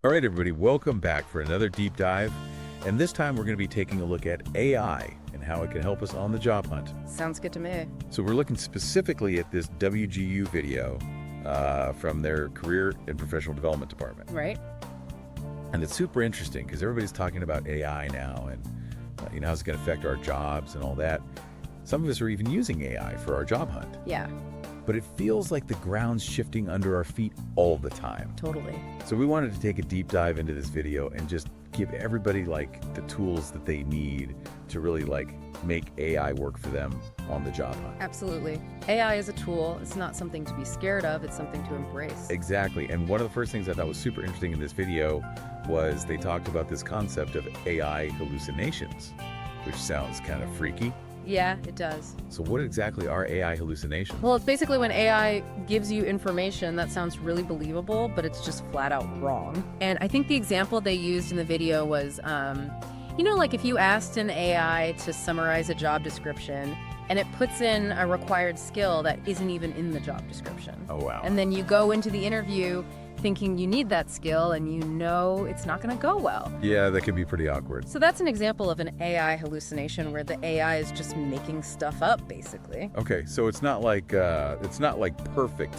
All right, everybody, welcome back for another deep dive. And this time we're going to be taking a look at AI and how it can help us on the job hunt. Sounds good to me. So we're looking specifically at this WGU video from their Career and Professional Development Department. Right? And it's super interesting because everybody's talking about AI now and how's it going to affect our jobs and all that. Some of us are even using AI for our job hunt. Yeah, But it feels like the ground's shifting under our feet all the time. totally. So we wanted to take a deep dive into this video and just give everybody the tools that they need to really make AI work for them on the job hunt. Absolutely. AI is a tool. It's not something to be scared of. It's something to embrace. Exactly. And one of the first things I thought was super interesting in this video was they talked about this concept of AI hallucinations, which sounds kind of freaky. Yeah, it does. So what exactly are AI hallucinations? Well, it's basically when AI gives you information that sounds really believable, but it's just flat out wrong. And I think the example they used in the video was, like if you asked an AI to summarize a job description and it puts in a required skill that isn't even in the job description. Oh, wow. And then you go into the interview thinking you need that skill and you know it's not going to go well. Yeah, that could be pretty awkward. So that's an example of an AI hallucination where the AI is just making stuff up, basically. Okay, so it's not like perfect.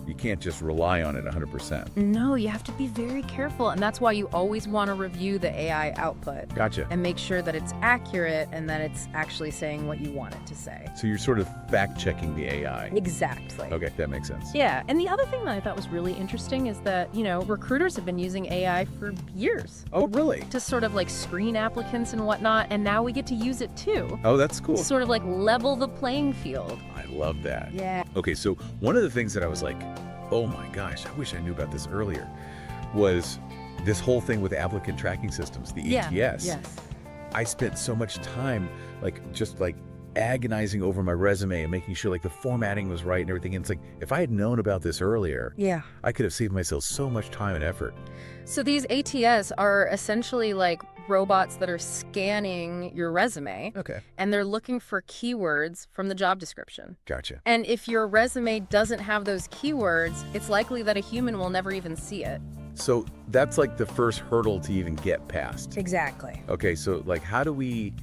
You can't just rely on it 100%. No, you have to be very careful, and that's why you always want to review the AI output. Gotcha. And make sure that it's accurate and that it's actually saying what you want it to say. So you're sort of fact-checking the AI. Exactly. Okay, that makes sense. Yeah, and the other thing that I thought was really interesting is that, recruiters have been using AI for years Oh, really? to sort of screen applicants and whatnot, and now we get to use it too. Oh, that's cool. To sort of level the playing field. I love that. Yeah. Okay, so one of the things that I was like, oh my gosh, I wish I knew about this earlier, was this whole thing with applicant tracking systems, the Yeah. ATS. Yes. I spent so much time just agonizing over my resume and making sure the formatting was right and everything. And it's if I had known about this earlier, Yeah. I could have saved myself so much time and effort. So these ATS are essentially robots that are scanning your resume, Okay. and they're looking for keywords from the job description. Gotcha. And if your resume doesn't have those keywords, it's likely that a human will never even see it. So that's the first hurdle to even get past. Exactly. Okay, so how do we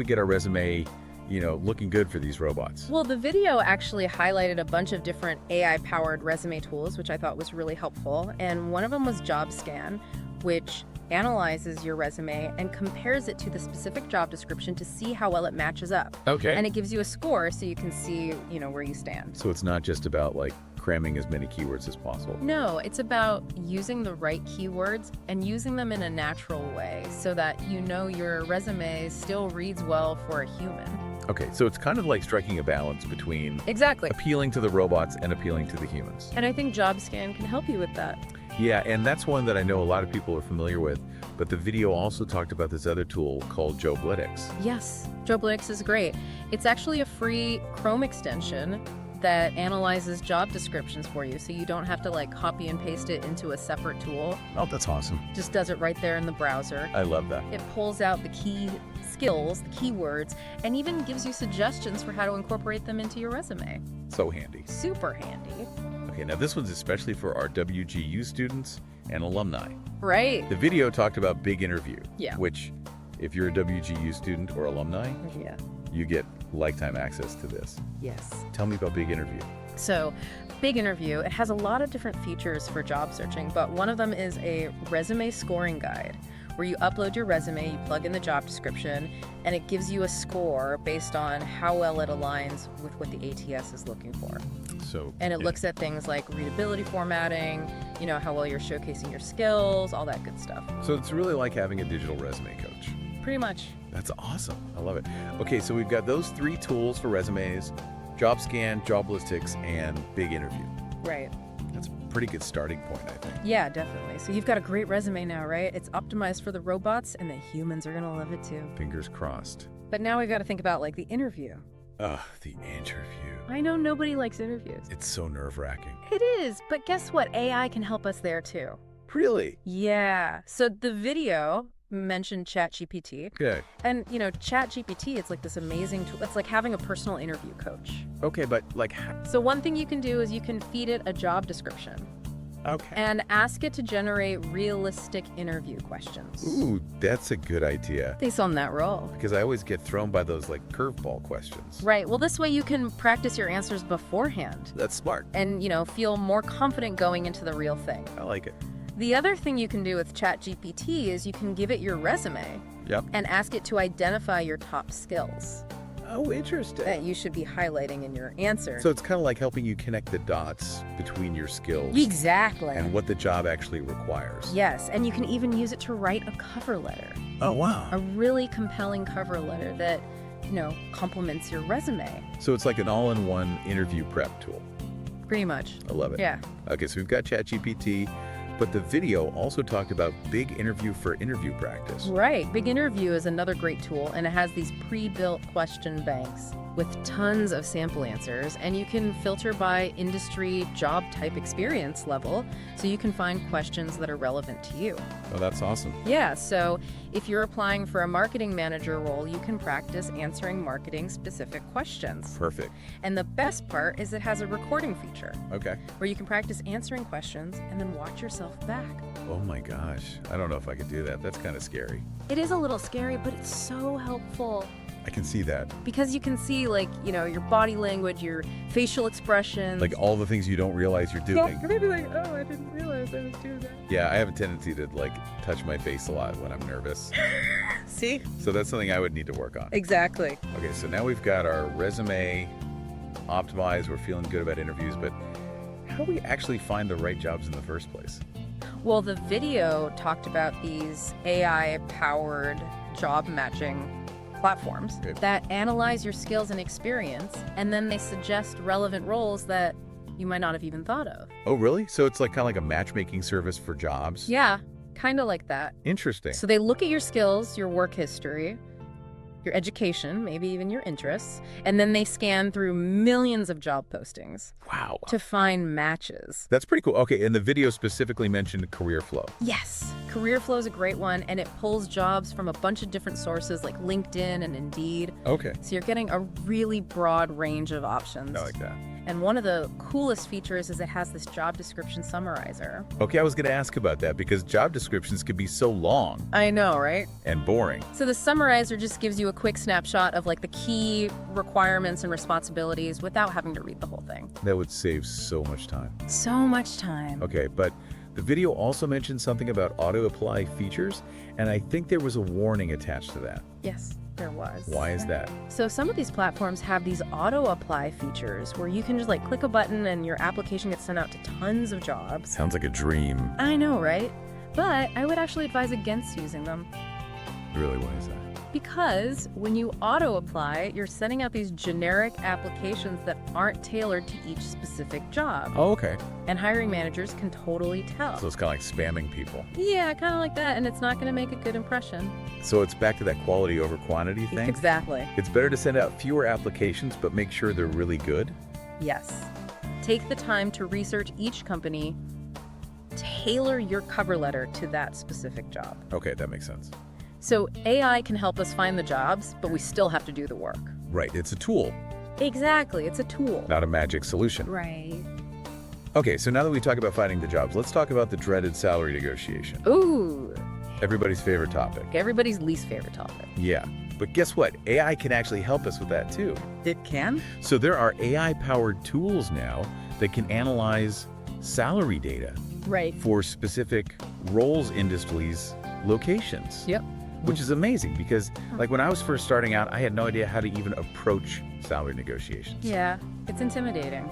get our resume, looking good for these robots? Well, the video actually highlighted a bunch of different AI-powered resume tools, which I thought was really helpful. And one of them was JobScan, which analyzes your resume and compares it to the specific job description to see how well it matches up. Okay. And it gives you a score so you can see, where you stand. So it's not just about cramming as many keywords as possible. No, it's about using the right keywords and using them in a natural way so that your resume still reads well for a human. Okay, so it's kind of striking a balance between Exactly. appealing to the robots and appealing to the humans. And I think JobScan can help you with that. Yeah, and that's one that I know a lot of people are familiar with, but the video also talked about this other tool called JobSearchTV. Yes, JobSearchTV is great. It's actually a free Chrome extension that analyzes job descriptions for you, so you don't have to copy and paste it into a separate tool. Oh, that's awesome. Just does it right there in the browser. I love that. It pulls out the key skills, the keywords, and even gives you suggestions for how to incorporate them into your resume. So handy. Super handy. Okay, now this one's especially for our WGU students and alumni. Right. The video talked about Big Interview, Yeah. which if you're a WGU student or alumni, Yeah. you get lifetime access to this. Yes. Tell me about Big Interview. So, Big Interview, it has a lot of different features for job searching, but one of them is a resume scoring guide where you upload your resume, you plug in the job description, and it gives you a score based on how well it aligns with what the ATS is looking for. And it looks at things like readability formatting, how well you're showcasing your skills, all that good stuff. So it's really like having a digital resume coach. Pretty much. That's awesome. I love it. Okay, so we've got those three tools for resumes: JobScan, JobListics, and Big Interview. Right. That's a pretty good starting point, I think. Yeah, definitely. So you've got a great resume now, right? It's optimized for the robots, and the humans are going to love it too. Fingers crossed. But now we've got to think about the interview. Ugh, the interview. I know nobody likes interviews. It's so nerve-wracking. It is, but guess what? AI can help us there too. Really? Yeah. So the video mentioned ChatGPT. Okay. And, ChatGPT, it's this amazing tool. It's like having a personal interview coach. Okay, but So one thing you can do is you can feed it a job description. Okay. and ask it to generate realistic interview questions. Ooh, that's a good idea. Thanks on that roll. Because I always get thrown by those like curveball questions. Right. Well, this way you can practice your answers beforehand That's smart. and, feel more confident going into the real thing. I like it. The other thing you can do with ChatGPT is you can give it your resume Yep. and ask it to identify your top skills Oh, interesting. that you should be highlighting in your answer. So it's kind of like helping you connect the dots between your skills Exactly. and what the job actually requires. Yes, and you can even use it to write a cover letter. Oh, wow. A really compelling cover letter that, complements your resume. So it's like an all-in-one interview prep tool. Pretty much. I love it. Yeah. Okay, so we've got ChatGPT, but the video also talked about Big Interview for interview practice. Right. Big Interview is another great tool, and it has these pre-built question banks with tons of sample answers, and you can filter by industry, job type, experience level, so you can find questions that are relevant to you. Oh, that's awesome. Yeah, so if you're applying for a marketing manager role, you can practice answering marketing-specific questions. Perfect. And the best part is it has a recording feature Okay. where you can practice answering questions and then watch yourself back. Oh my gosh. I don't know if I could do that. That's kind of scary. It is a little scary, but it's so helpful. I can see that. Because you can see, your body language, your facial expressions. Like all the things you don't realize you're doing. You're gonna be like, oh, I didn't realize I was doing that. Yeah, I have a tendency to touch my face a lot when I'm nervous. See? So that's something I would need to work on. Exactly. Okay, so now we've got our resume optimized. We're feeling good about interviews, but how do we actually find the right jobs in the first place? Well, the video talked about these AI-powered job matching platforms Okay. that analyze your skills and experience, and then they suggest relevant roles that you might not have even thought of. Oh, really? So it's kind of like a matchmaking service for jobs? Yeah, kind of like that. Interesting. So they look at your skills, your work history, your education, maybe even your interests, and then they scan through millions of job postings Wow. to find matches. That's pretty cool. Okay, and the video specifically mentioned career flow. Yes, Career Flow is a great one, and it pulls jobs from a bunch of different sources like LinkedIn and Indeed. Okay. So you're getting a really broad range of options. I like that. And one of the coolest features is it has this job description summarizer. Okay, I was going to ask about that because job descriptions can be so long I know, right? and boring. So the summarizer just gives you a quick snapshot of the key requirements and responsibilities without having to read the whole thing. That would save so much time. So much time. Okay, but the video also mentioned something about auto-apply features, and I think there was a warning attached to that. Yes, there was. Why is that? So some of these platforms have these auto-apply features where you can just click a button and your application gets sent out to tons of jobs. Sounds like a dream. I know, right? But I would actually advise against using them. Really, why is that? Because when you auto-apply, you're sending out these generic applications that aren't tailored to each specific job. Oh, okay. And hiring managers can totally tell. So it's kind of like spamming people. Yeah, kind of like that, and it's not going to make a good impression. So it's back to that quality over quantity thing? Exactly. It's better to send out fewer applications, but make sure they're really good? Yes. Take the time to research each company, tailor your cover letter to that specific job. Okay, that makes sense. So AI can help us find the jobs, but we still have to do the work. Right, it's a tool, Exactly, it's a tool. not a magic solution. Right. Okay, so now that we talk about finding the jobs, let's talk about the dreaded salary negotiation. Ooh, Everybody's favorite topic. everybody's least favorite topic. Yeah, but guess what? AI can actually help us with that too. It can? So there are AI-powered tools now that can analyze salary data Right. for specific roles, industries, locations. Yep. Which is amazing because when I was first starting out, I had no idea how to even approach salary negotiations. Yeah, it's intimidating.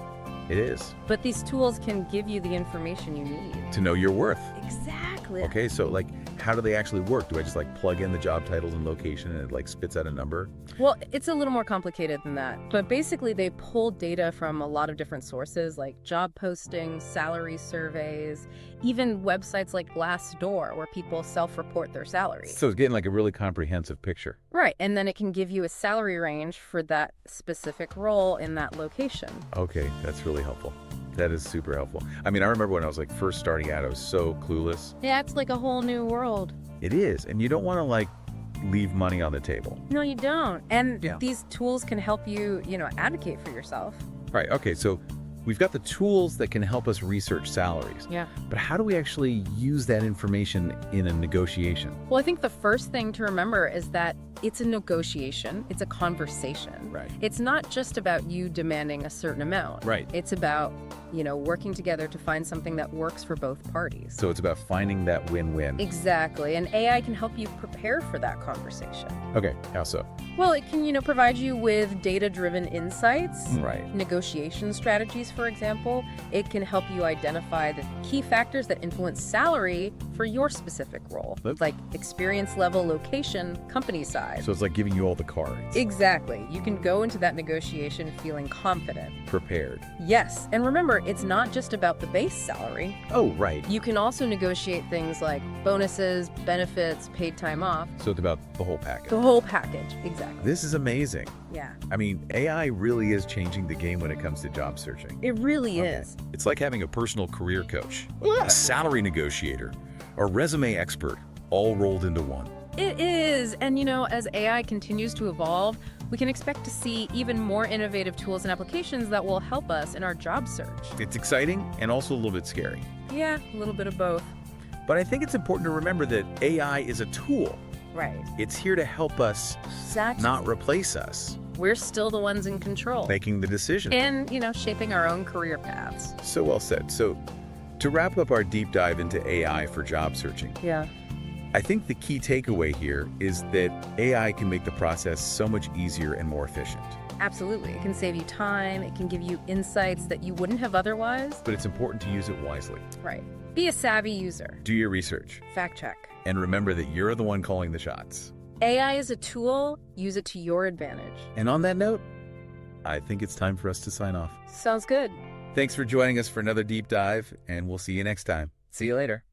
It is. But these tools can give you the information you need. To know your worth. Exactly. Okay, so how do they actually work? Do I just plug in the job titles and location and it spits out a number? Well, it's a little more complicated than that. But basically, they pull data from a lot of different sources like job postings, salary surveys, even websites like Glassdoor where people self-report their salary. So it's getting a really comprehensive picture. Right, and then it can give you a salary range for that specific role in that location. Okay, that's really helpful. That is super helpful. I mean, I remember when I was first starting out, I was so clueless. Yeah, it's like a whole new world. It is, and you don't want to leave money on the table. No, you don't. And Yeah. these tools can help you, advocate for yourself. Right, okay, so We've got the tools that can help us research salaries. Yeah. But how do we actually use that information in a negotiation? Well, I think the first thing to remember is that it's a negotiation. It's a conversation. Right. It's not just about you demanding a certain amount. Right. It's about, working together to find something that works for both parties. So it's about finding that win-win. Exactly. And AI can help you prepare for that conversation. Okay, how so? Well, it can, provide you with data-driven insights. Right. Negotiation strategies, for example. It can help you identify the key factors that influence salary for your specific role, like experience level, location, company size. So it's like giving you all the cards. Exactly. You can go into that negotiation feeling confident. Prepared. Yes. And remember, it's not just about the base salary. Oh, right. You can also negotiate things like bonuses, benefits, paid time off. So it's about the whole package. The whole package. Exactly. This is amazing. Yeah. I mean, AI really is changing the game when it comes to job searching. It really is. It's like having a personal career coach, a salary negotiator, a resume expert, all rolled into one. It is. And, as AI continues to evolve, we can expect to see even more innovative tools and applications that will help us in our job search. It's exciting and also a little bit scary. Yeah, a little bit of both. But I think it's important to remember that AI is a tool. Right. It's here to help us, Exactly. not replace us, We're still the ones in control. making the decision. And, shaping our own career paths. So well said. So to wrap up our deep dive into AI for job searching, Yeah. I think the key takeaway here is that AI can make the process so much easier and more efficient. Absolutely. It can save you time. It can give you insights that you wouldn't have otherwise. But it's important to use it wisely. Right. Be a savvy user. Do your research. Fact check. And remember that you're the one calling the shots. AI is a tool. Use it to your advantage. And on that note, I think it's time for us to sign off. Sounds good. Thanks for joining us for another deep dive, and we'll see you next time. See you later.